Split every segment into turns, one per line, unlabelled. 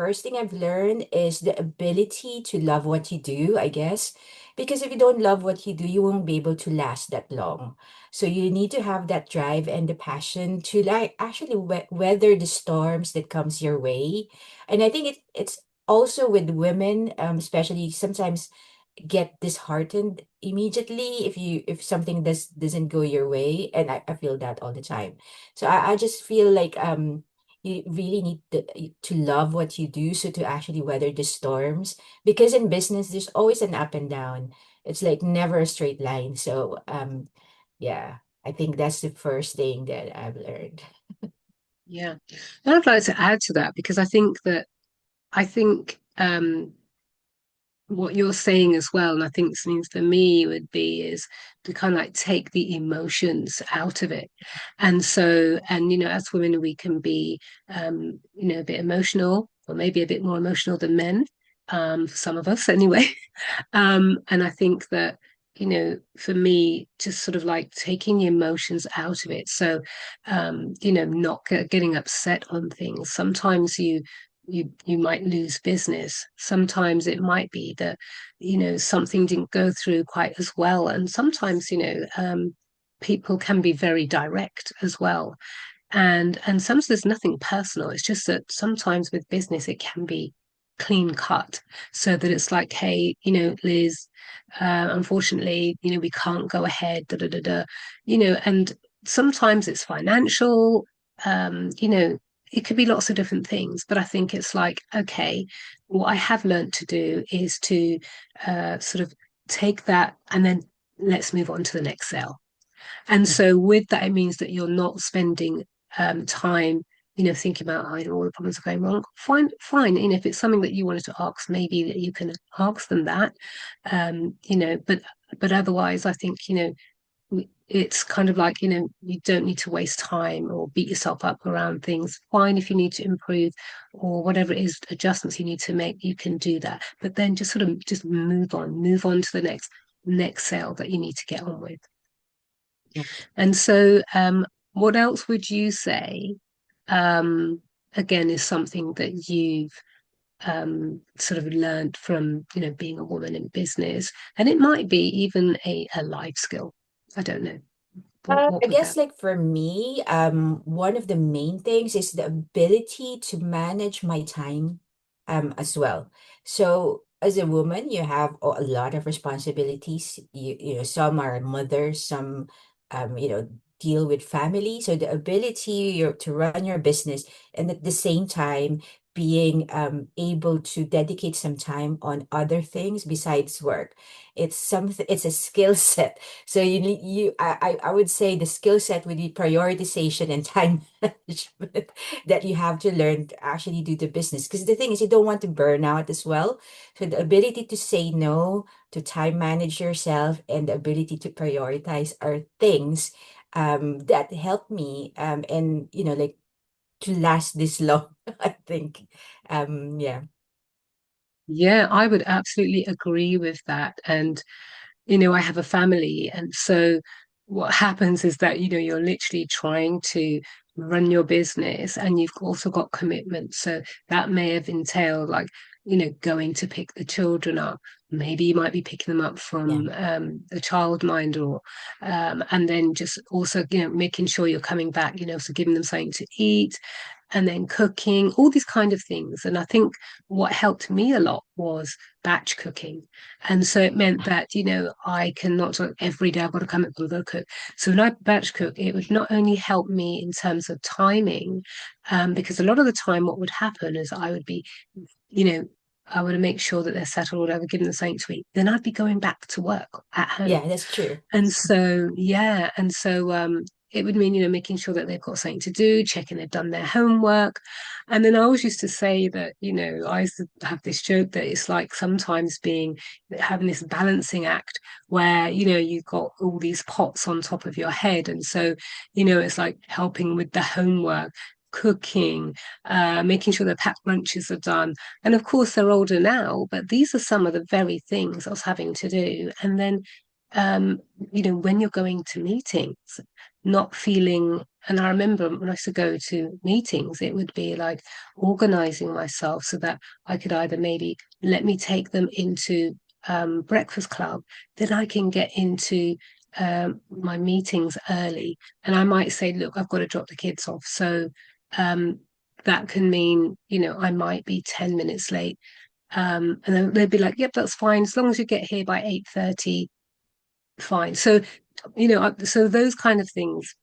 first thing I've learned is the ability to love what you do, I guess. Because if you don't love what you do, you won't be able to last that long. So you need to have that drive and the passion to like actually weather the storms that comes your way. And I think it's also with women, especially sometimes get disheartened immediately if something doesn't go your way, and I feel that all the time. So I just feel like you really need to love what you do so to actually weather the storms, because in business there's always an up and down. It's like never a straight line. So yeah, I think that's the first thing that I've learned.
Yeah. And I'd like to add to that because I think what you're saying as well, and I think means for me would be is to kind of like take the emotions out of it. And so, and as women, we can be a bit emotional, or maybe a bit more emotional than men, for some of us anyway. And I think that, for me, just sort of like taking the emotions out of it. So, not getting upset on things. Sometimes you might lose business. Sometimes it might be that, something didn't go through quite as well. And sometimes, people can be very direct as well. And sometimes there's nothing personal. It's just that sometimes with business it can be clean cut, so that it's like, hey, Liz, unfortunately, we can't go ahead, da da da da, and sometimes it's financial, it could be lots of different things. But I think it's like, okay, what I have learned to do is to sort of take that and then let's move on to the next sale. And so with that, it means that you're not spending time, thinking about all the problems are going wrong. Fine, fine. If it's something that you wanted to ask, maybe that you can ask them that. But otherwise, I think, it's kind of like, you don't need to waste time or beat yourself up around things. Fine, if you need to improve or whatever it is, adjustments you need to make, you can do that. But then just sort of just move on to the next sale that you need to get on with. And so, what else would you say, um, again, is something that you've sort of learned from, being a woman in business? And it might be even a life skill. I don't know. What
I
would
guess
that?
like for me, one of the main things is the ability to manage my time, as well. So as a woman, you have a lot of responsibilities. Some are mothers, some, deal with family. So the ability to run your business and at the same time being able to dedicate some time on other things besides work. It's a skill set. So you need I would say the skill set would be prioritization and time management that you have to learn to actually do the business. Because the thing is, you don't want to burn out as well. So the ability to say no, to time manage yourself, and the ability to prioritize are things that help me and like to last this long, I think. Yeah.
Yeah, I would absolutely agree with that. And I have a family. And so what happens is that, you're literally trying to run your business and you've also got commitments. So that may have entailed like, going to pick the children up. Maybe you might be picking them up
Yeah.
from the childminder, or and then just also, making sure you're coming back, so giving them something to eat and then cooking, all these kind of things. And I think what helped me a lot was batch cooking. And so it meant that, I can not sort of every day I've got to come and go cook. So when I batch cook, it would not only help me in terms of timing, because a lot of the time what would happen is I would be, you know, I would make sure that they're settled, or whatever, give them something to eat. Then I'd be going back to work at home.
Yeah, that's true.
And so, yeah, and so it would mean, making sure that they've got something to do, checking they've done their homework. And then I always used to say that, I used to have this joke that it's like sometimes having this balancing act where, you've got all these pots on top of your head. And so, it's like helping with the homework, cooking, making sure the packed lunches are done. And of course, they're older now, but these are some of the very things I was having to do. And then um, when you're going to meetings, not feeling And I remember when I used to go to meetings, it would be like organizing myself so that I could either maybe let me take them into breakfast club, then I can get into my meetings early. And I might say, look, I've got to drop the kids off. So um, that can mean, I might be 10 minutes late. And then they'd be like, yep, that's fine. As long as you get here by 8:30, fine. So, so those kind of things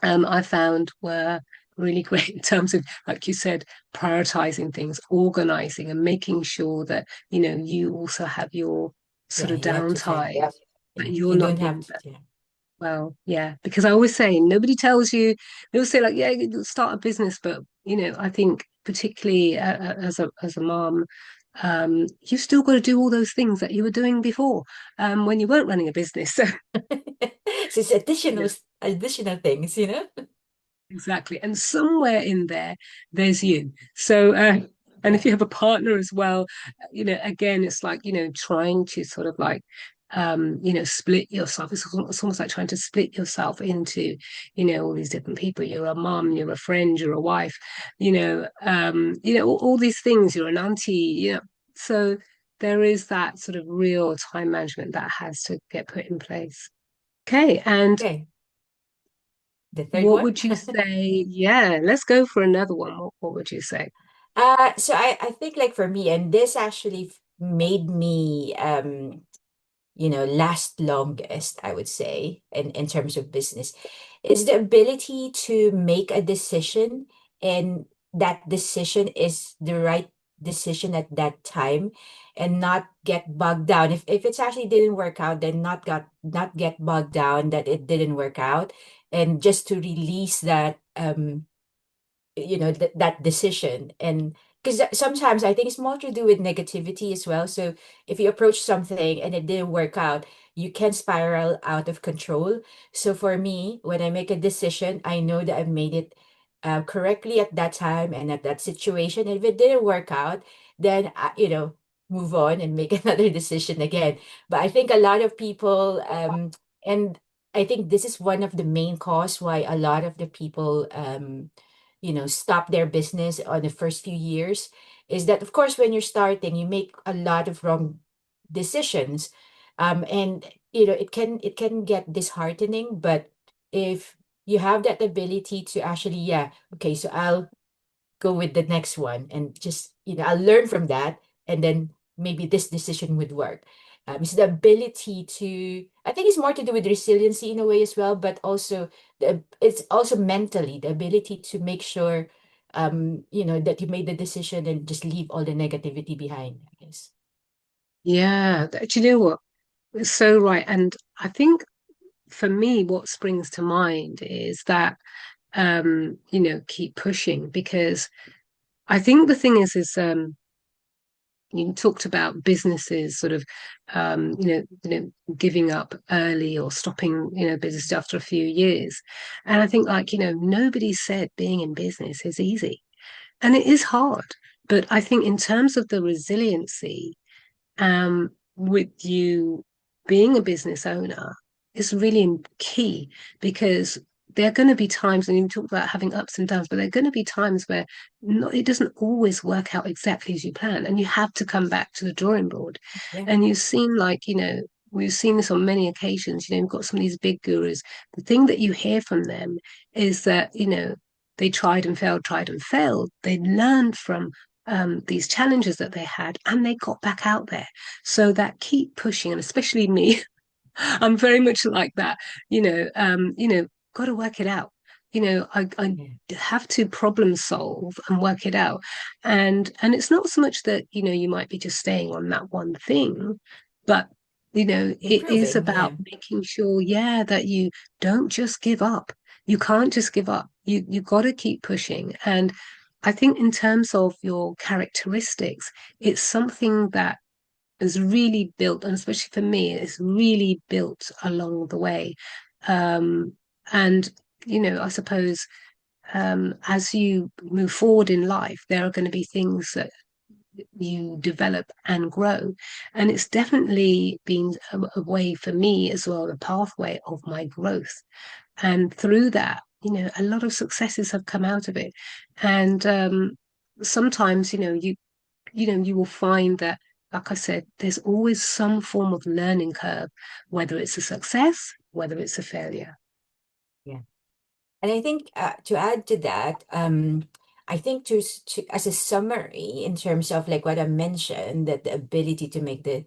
I found were really great in terms of, like you said, prioritizing things, organizing, and making sure that, you also have your sort
Yeah,
of
you have to time.
downtime,
Yep.
but
Yeah,
you're
you
not
don't
doing
have to.
that.
Yeah.
Well, yeah, because I always say nobody tells you, they always say like, yeah, you start a business, but I think particularly as a mom, you still got to do all those things that you were doing before, when you weren't running a business. So,
So it's additional things, you know?
exactly. And somewhere in there, there's you. So, and if
Yeah.
you have a partner as well, again, it's like, trying to sort of like, split yourself. It's almost like trying to split yourself into, all these different people. You're a mum, you're a friend, you're a wife, all these things. You're an auntie, So there is that sort of real time management that has to get put in place. Okay, and
Okay. The third
what
one.
would you say? Yeah, let's go for another one. What would you say?
So I think like for me, and this actually made me last longest, I would say, in terms of business, is the ability to make a decision, and that decision is the right decision at that time, and not get bogged down. If it's actually didn't work out, then not get bogged down that it didn't work out, and just to release that that decision. And because sometimes I think it's more to do with negativity as well. So if you approach something and it didn't work out, you can spiral out of control. So for me, when I make a decision, I know that I've made it correctly at that time and at that situation. And if it didn't work out, then move on and make another decision again. But I think a lot of people and I think this is one of the main cause why a lot of the people stop their business on the first few years, is that of course when you're starting you make a lot of wrong decisions, and it can get disheartening. But if you have that ability to actually, yeah, okay, so I'll go with the next one, and just I'll learn from that, and then maybe this decision would work. It's the ability to, I think it's more to do with resiliency in a way as well, but also it's also mentally the ability to make sure that you made the decision and just leave all the negativity behind, I guess.
Yeah, do you know what? It's so right. And I think for me, what springs to mind is that, keep pushing, because I think the thing you talked about businesses sort of, giving up early or stopping, business after a few years. And I think like, nobody said being in business is easy, and it is hard. But I think in terms of the resiliency, with you being a business owner is really key, because there are going to be times, and you talk about having ups and downs, but there are going to be times where it doesn't always work out exactly as you plan, and you have to come back to the drawing board.
Yeah.
And you seem like, we've seen this on many occasions, you've got some of these big gurus. The thing that you hear from them is that, they tried and failed. They learned from these challenges that they had, and they got back out there. So that keep pushing, and especially me, I'm very much like that. Got to work it out. I
Yeah.
have to problem solve and work it out, and it's not so much that you might be just staying on that one thing, but it is
Improving,
about
yeah.
making sure, yeah, that you don't just give up. You can't just give up. You got to keep pushing. And I think in terms of your characteristics, it's something that is really built, and especially for me, it's really built along the way. Um, and I suppose, as you move forward in life, there are going to be things that you develop and grow. And it's definitely been a way for me as well, a pathway of my growth. And through that, a lot of successes have come out of it. And sometimes, you will find that, like I said, there's always some form of learning curve, whether it's a success, whether it's a failure.
Yeah. And I think to add to that, I think as a summary in terms of like what I mentioned, that the ability to make the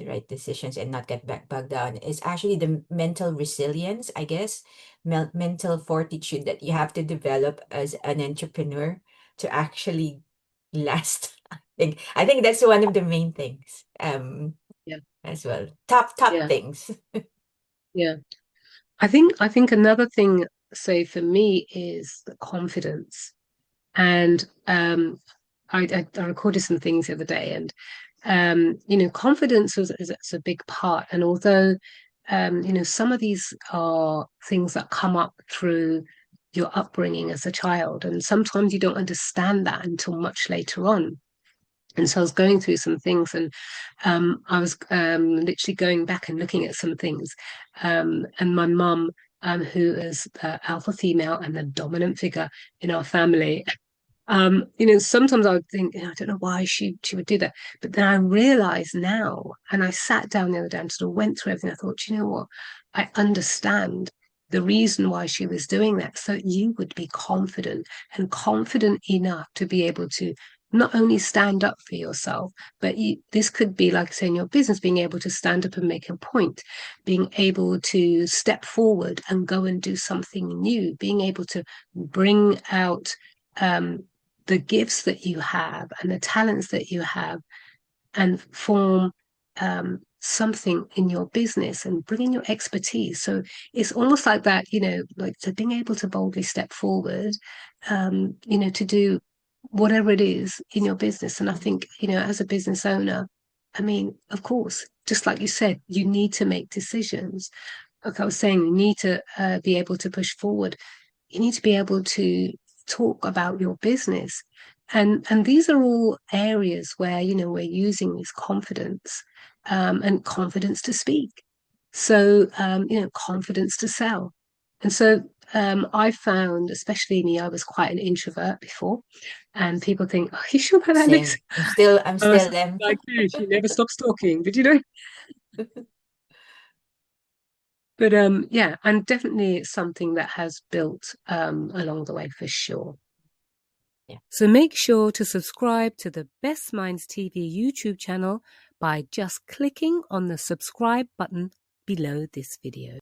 right decisions and not get bogged down is actually the mental resilience, I guess, mental fortitude that you have to develop as an entrepreneur to actually last. I think that's one of the main things,
Yeah,
as well. Top
yeah,
things.
yeah. I think another thing, say for me, is the confidence. And I recorded some things the other day, and confidence is a big part. And although some of these are things that come up through your upbringing as a child, and sometimes you don't understand that until much later on. And so I was going through some things, and I was literally going back and looking at some things. And my mum, who is alpha female and the dominant figure in our family, sometimes I would think, I don't know why she would do that. But then I realize now, and I sat down the other day and sort of went through everything. I thought, you know what? I understand the reason why she was doing that. So you would be confident and confident enough to be able to not only stand up for yourself, but this could be, like I say, in your business, being able to stand up and make a point, being able to step forward and go and do something new, being able to bring out the gifts that you have and the talents that you have, and form something in your business and bring in your expertise. So it's almost like that, like, so being able to boldly step forward, to do whatever it is in your business. And I think, as a business owner, I mean, of course, just like you said, you need to make decisions. Like I was saying, you need to be able to push forward. You need to be able to talk about your business. And these are all areas where, we're using this confidence, and confidence to speak. So, confidence to sell. And so I found, especially me, I was quite an introvert before. And people think, "Are you sure about that, Liz?"
Same. I'm
I was
still them.
like, dude, she never stops talking. But but yeah, and definitely it's something that has built along the way for sure.
Yeah.
So make sure to subscribe to the Best Minds TV YouTube channel by just clicking on the subscribe button below this video.